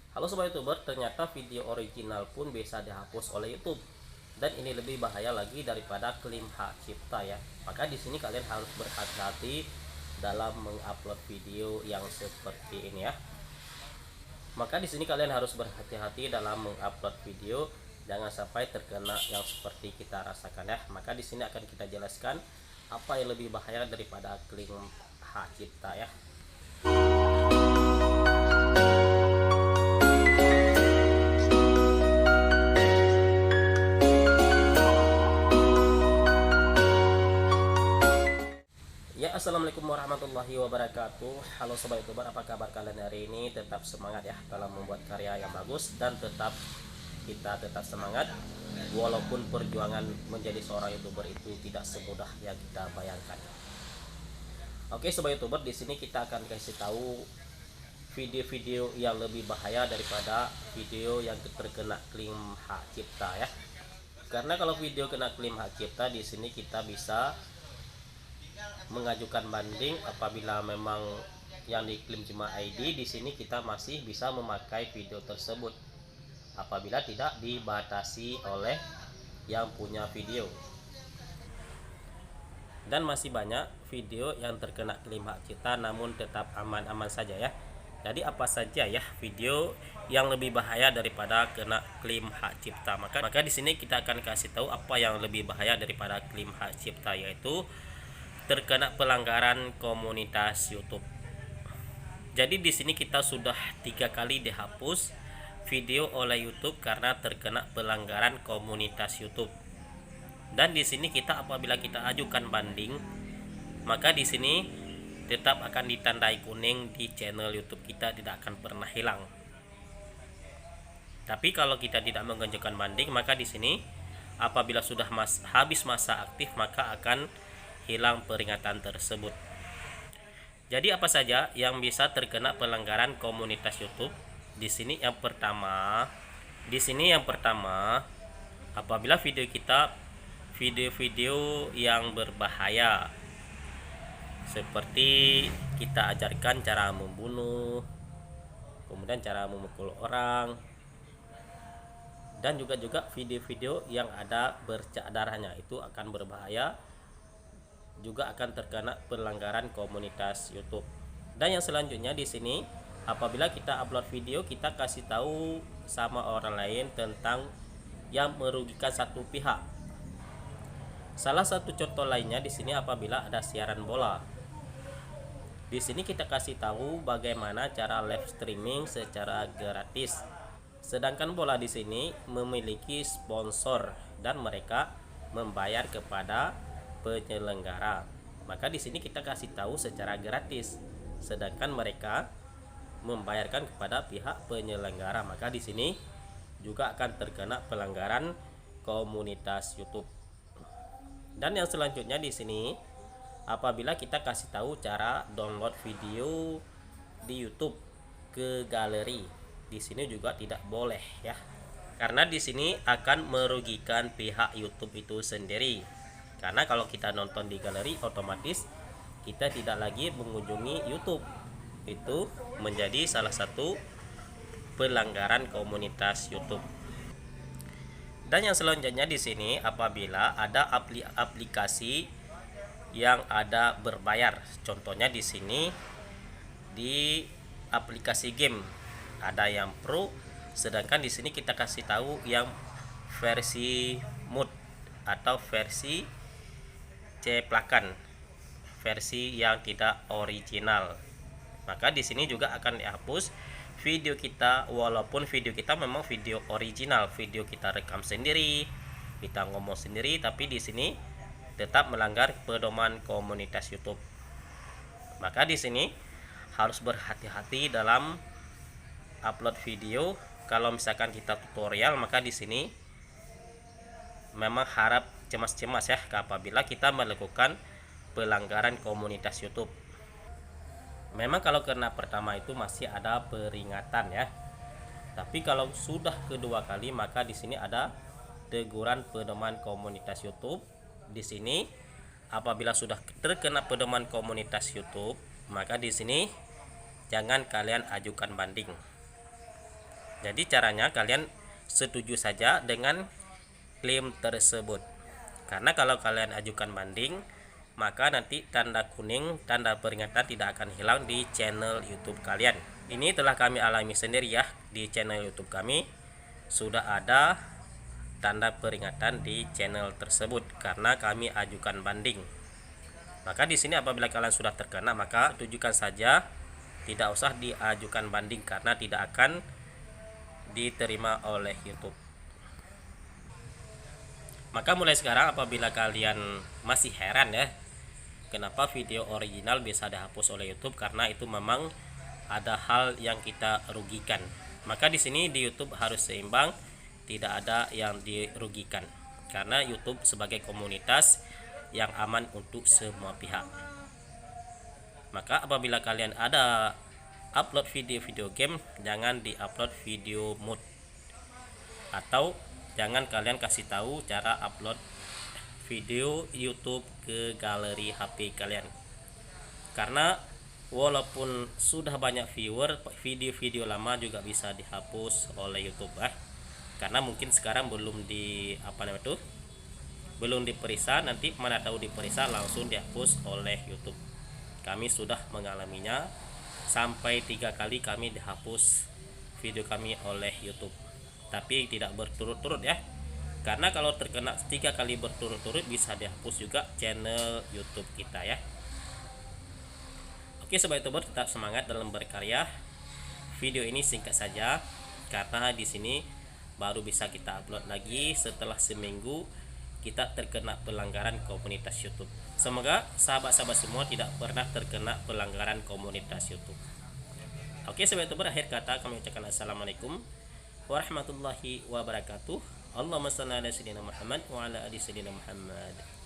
Halo sobat YouTuber, ternyata video original pun bisa dihapus oleh YouTube. Dan ini lebih bahaya lagi daripada klaim hak cipta ya. Maka di sini kalian harus berhati-hati dalam mengupload video yang seperti ini ya. Maka di sini kalian harus berhati-hati dalam mengupload video, jangan sampai terkena yang seperti kita rasakan ya. Maka di sini akan kita jelaskan apa yang lebih bahaya daripada klaim hak cipta ya. Ya, assalamualaikum warahmatullahi wabarakatuh. Halo sobat youtuber, apa kabar kalian hari ini? Tetap semangat ya dalam membuat karya yang bagus, dan kita tetap semangat walaupun perjuangan menjadi seorang youtuber itu tidak semudah yang kita bayangkan. Oke sobat youtuber, di sini kita akan kasih tahu video-video yang lebih bahaya daripada video yang terkena klaim hak cipta ya. Karena kalau video kena klaim hak cipta, di sini kita bisa mengajukan banding apabila memang yang diklaim cuma ID. Di sini kita masih bisa memakai video tersebut apabila tidak dibatasi oleh yang punya video. Dan masih banyak video yang terkena klaim hak cipta namun tetap aman-aman saja ya. Jadi apa saja ya video yang lebih bahaya daripada kena klaim hak cipta? Maka di sini kita akan kasih tahu apa yang lebih bahaya daripada klaim hak cipta, yaitu terkena pelanggaran komunitas YouTube. Jadi di sini kita sudah 3 kali dihapus video oleh YouTube karena terkena pelanggaran komunitas YouTube. Dan di sini kita apabila kita ajukan banding, maka di sini tetap akan ditandai kuning di channel YouTube kita, tidak akan pernah hilang. Tapi kalau kita tidak mengajukan banding, maka di sini apabila sudah habis masa aktif, maka akan hilang peringatan tersebut. Jadi apa saja yang bisa terkena pelanggaran komunitas YouTube? Di sini yang pertama, apabila video-video yang berbahaya, seperti kita ajarkan cara membunuh, kemudian cara memukul orang, dan juga video-video yang ada bercak darahnya, itu akan berbahaya, juga akan terkena pelanggaran komunitas YouTube. Dan yang selanjutnya di sini, apabila kita upload video, kita kasih tahu sama orang lain tentang yang merugikan satu pihak. Salah satu contoh lainnya di sini apabila ada siaran bola. Di sini kita kasih tahu bagaimana cara live streaming secara gratis. Sedangkan bola di sini memiliki sponsor dan mereka membayar kepada penyelenggara. Maka di sini kita kasih tahu secara gratis, sedangkan mereka membayarkan kepada pihak penyelenggara. Maka di sini juga akan terkena pelanggaran komunitas YouTube. Dan yang selanjutnya di sini, apabila kita kasih tahu cara download video di YouTube ke galeri, di sini juga tidak boleh ya. Karena di sini akan merugikan pihak YouTube itu sendiri. Karena kalau kita nonton di galeri, otomatis kita tidak lagi mengunjungi YouTube. Itu menjadi salah satu pelanggaran komunitas YouTube. Dan yang selanjutnya di sini, apabila ada aplikasi yang ada berbayar, contohnya di sini di aplikasi game ada yang pro, sedangkan di sini kita kasih tahu yang versi mod atau versi ceplakan, versi yang tidak original. Maka di sini juga akan dihapus video kita, walaupun video kita memang video original, video kita rekam sendiri, kita ngomong sendiri, tapi di sini tetap melanggar pedoman komunitas YouTube. Maka di sini harus berhati-hati dalam upload video. Kalau misalkan kita tutorial, maka di sini memang harap cemas-cemas ya apabila kita melakukan pelanggaran komunitas YouTube. Memang kalau kena pertama itu masih ada peringatan ya. Tapi kalau sudah kedua kali, maka di sini ada teguran pedoman komunitas YouTube. Di sini apabila sudah terkena pedoman komunitas YouTube, maka di sini jangan kalian ajukan banding. Jadi caranya kalian setuju saja dengan klaim tersebut. Karena kalau kalian ajukan banding, maka nanti tanda kuning, tanda peringatan tidak akan hilang di channel YouTube kalian. Ini telah kami alami sendiri ya, di channel YouTube kami sudah ada tanda peringatan di channel tersebut karena kami ajukan banding. Maka di sini apabila kalian sudah terkena, maka tujukan saja, tidak usah diajukan banding karena tidak akan diterima oleh YouTube. Maka mulai sekarang apabila kalian masih heran ya, kenapa video original bisa dihapus oleh YouTube, karena itu memang ada hal yang kita rugikan. Maka di sini di YouTube harus seimbang, tidak ada yang dirugikan. Karena YouTube sebagai komunitas yang aman untuk semua pihak. Maka apabila kalian ada upload video-video game, jangan di-upload video mood, atau jangan kalian kasih tahu cara upload video YouTube ke galeri HP kalian. Karena walaupun sudah banyak viewer, video-video lama juga bisa dihapus oleh YouTube karena mungkin sekarang belum belum diperiksa, nanti mana tahu diperiksa langsung dihapus oleh YouTube. Kami sudah mengalaminya, sampai 3 kali kami dihapus video kami oleh YouTube, tapi tidak berturut-turut ya, karena kalau terkena 3 kali berturut-turut bisa dihapus juga channel YouTube kita ya. Oke sobat YouTuber, tetap semangat dalam berkarya. Video ini singkat saja karena di sini baru bisa kita upload lagi setelah seminggu kita terkena pelanggaran komunitas YouTube. Semoga sahabat-sahabat semua tidak pernah terkena pelanggaran komunitas YouTube. Oke sobat YouTuber, akhir kata kami ucapkan assalamualaikum warahmatullahi wabarakatuh. Allahumma shalli ala sayyidina Muhammad wa ala ali sayyidina Muhammad.